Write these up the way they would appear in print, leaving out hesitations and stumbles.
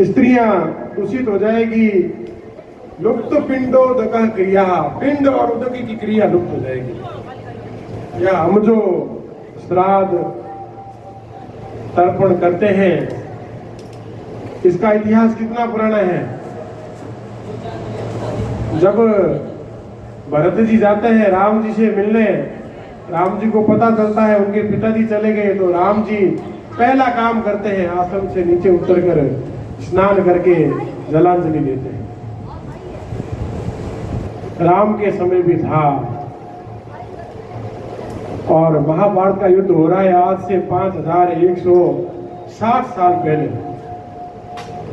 स्त्रियां दूषित हो जाएगी, लुप्त पिंडोदक क्रिया, पिंड और उदक की क्रिया लुप्त हो जाएगी। या हम जो श्राद्ध तर्पण करते हैं, इसका इतिहास कितना पुराना है। जब भरत जी जाते हैं राम जी से मिलने, राम जी को पता चलता है उनके पिताजी चले गए, तो राम जी पहला काम करते हैं, आश्रम से नीचे उतरकर स्नान करके जलांजलि देते हैं। राम के समय भी था, और महाभारत का युद्ध हो रहा है आज से 5160 साल पहले।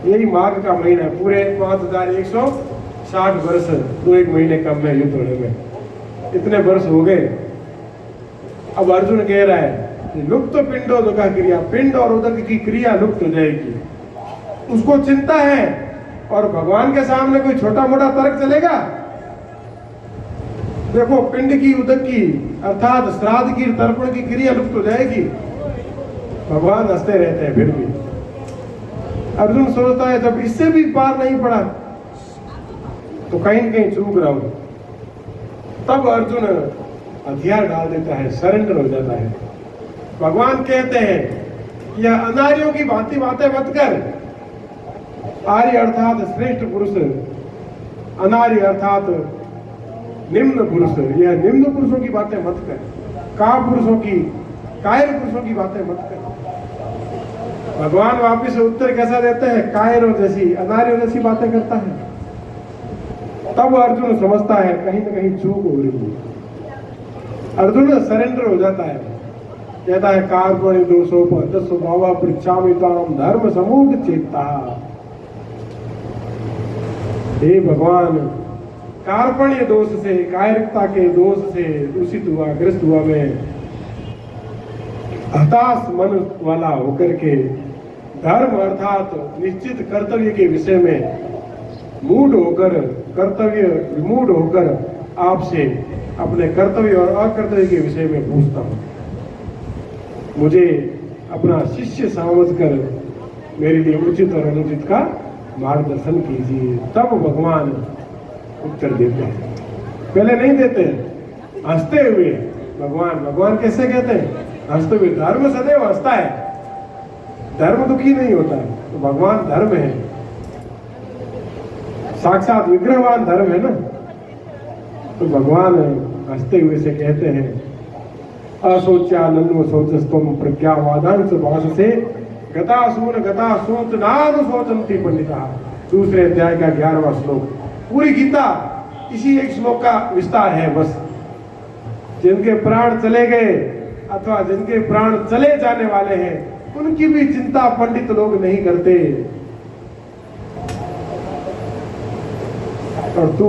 यही माघ का महीना, पूरे 5160 वर्ष, 2-1 महीने कम में युद्ध होने में, इतने वर्ष हो गए। अब अर्जुन कह रहा है कि लुप्त पिंडोदक क्रिया, पिंड और उदक की क्रिया लुप्त हो जाएगी, उसको चिंता है। और भगवान के सामने कोई छोटा मोटा तर्क चलेगा? देखो, पिंड की उदक की अर्थात श्राद्ध की तर्पण की क्रिया लुप्त हो जाएगी, भगवान हंसते रहते हैं। फिर भी अर्जुन सोचता है जब इससे भी पार नहीं पड़ा तो कहीं न कहीं चूक रहा हूं। तब अर्जुन हथियार डाल देता है, सरेंडर हो जाता है। भगवान कहते हैं यह अनार्यों की भांति बातें मत कर। आर्य अर्थात श्रेष्ठ पुरुष, अनार्य अर्थात निम्न पुरुष, यह निम्न पुरुषों की बातें मत कर, कापुरुषों की, कायर पुरुषों की बातें मत कर। भगवान वापिस उत्तर कैसा देते हैं? कायरों जैसी, अनार्यों जैसी बातें करता है। तब अर्जुन समझता है कहीं ना कहीं चूक हो रही है। अर्जुन सरेंडर हो जाता है, कहता है कार्पण्य दोषोपहत स्वभाव पृच्छामि त्वाम धर्म समूढ़ चेता। हे भगवान, कार्पण्य दोष से, कायरता के दोष से दूषित हुआ, ग्रस्त हुआ मैं, हताश मन वाला होकर के धर्म अर्थात निश्चित कर्तव्य के विषय में मूढ़ होकर, कर्तव्य विमूढ़ होकर आपसे अपने कर्तव्य और अकर्तव्य के विषय में पूछता हूं। मुझे अपना शिष्य समझकर मेरे लिए उचित और अनुचित का मार्गदर्शन कीजिए। तब भगवान उत्तर देते हैं, पहले नहीं देते, हंसते हुए। भगवान कैसे कहते हैं? हंसते हुए। धर्म सदैव हंसता है, धर्म दुखी नहीं होता है। तो भगवान धर्म है, साक्षात विग्रहवान धर्म है ना। तो भगवान हंसते हुए से कहते हैं असोच्यानन्व शोचस्तम प्रज्ञावादांश भाष से गता सोच नाद सोचंती पंडिता। दूसरे अध्याय का 11वां श्लोक। पूरी गीता इसी एक श्लोक का विस्तार है बस। जिनके प्राण चले गए अथवा जिनके प्राण चले जाने वाले हैं, उनकी भी चिंता पंडित लोग नहीं करते। और तू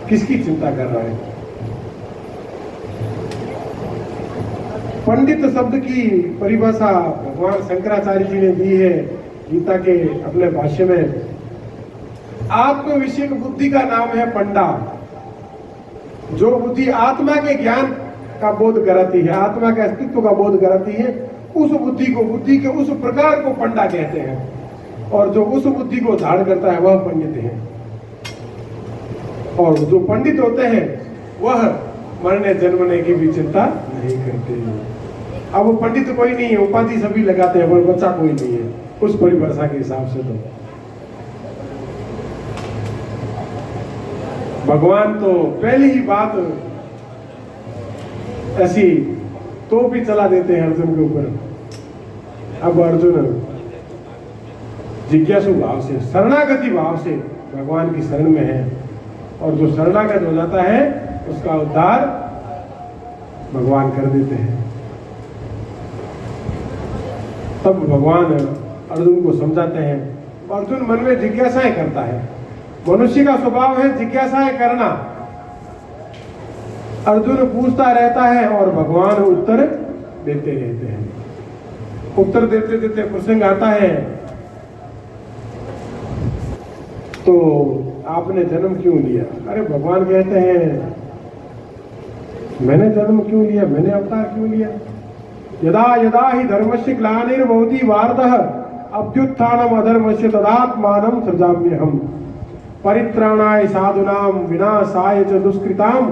किसकी चिंता कर रहा है? पंडित शब्द की परिभाषा भगवान शंकराचार्य जी ने दी है गीता के अपने भाष्य में। आत्म विषयक बुद्धि का नाम है पंडा। जो बुद्धि आत्मा के ज्ञान का बोध कराती है, आत्मा के अस्तित्व का बोध कराती है, उस बुद्धि को, बुद्धि के उस प्रकार को पंडा कहते हैं। और जो उस बुद्धि को धारण करता है वह पंडित है। और जो पंडित होते हैं वह मरने जन्मने की भी चिंता नहीं करते। अब वो पंडित कोई नहीं है, उपाधि सभी लगाते हैं, पर बच्चा कोई नहीं है उस परिभाषा के हिसाब से। तो भगवान तो पहली ही बात ऐसी तो भी चला देते हैं अर्जुन के ऊपर। अब अर्जुन जिज्ञासु भाव से, शरणागति भाव से भगवान की शरण में है, और जो शरणागत हो जाता है उसका उद्धार भगवान कर देते हैं। तब भगवान अर्जुन को समझाते हैं। अर्जुन मन में जिज्ञासाएं करता है, मनुष्य का स्वभाव है जिज्ञासाएं करना। अर्जुन पूछता रहता है और भगवान उत्तर देते रहते हैं। उत्तर देते देते प्रसंग आता है, तो आपने जन्म क्यों लिया? अरे भगवान कहते हैं मैंने जन्म क्यों लिया, मैंने अवतार क्यों लिया? यदा यदा ही धर्मस्य ग्लानिर्भवति भारतः अभ्युत्थानम अधर्मस्य तदात्मानं सृजाम्यहम् परित्राणाय साधूनां विनाशाय च दुष्कृताम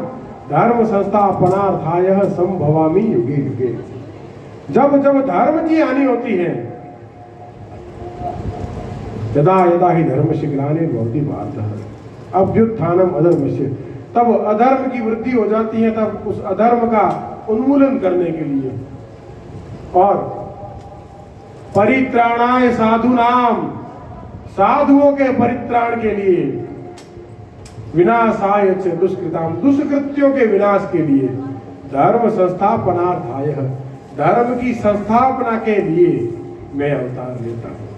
धर्म संस्थापनार्थाय संभवामि युगे युगे। जब जब धर्म की हानि होती है, यदा यदा ही धर्मस्य ग्लानिर्भवति भारतः अभ्युत्थानम अधर्मस्य, तब अधर्म की वृद्धि हो जाती है, तब उस अधर्म का उन्मूलन करने के लिए, और परित्राणाय साधूनाम, साधुओं के परित्राण के लिए, विनाशाय च दुष्कृताम, दुष्कृत्यों के विनाश के लिए, धर्म संस्थापनार्थाय, धर्म की संस्थापना के लिए मैं अवतार लेता हूं।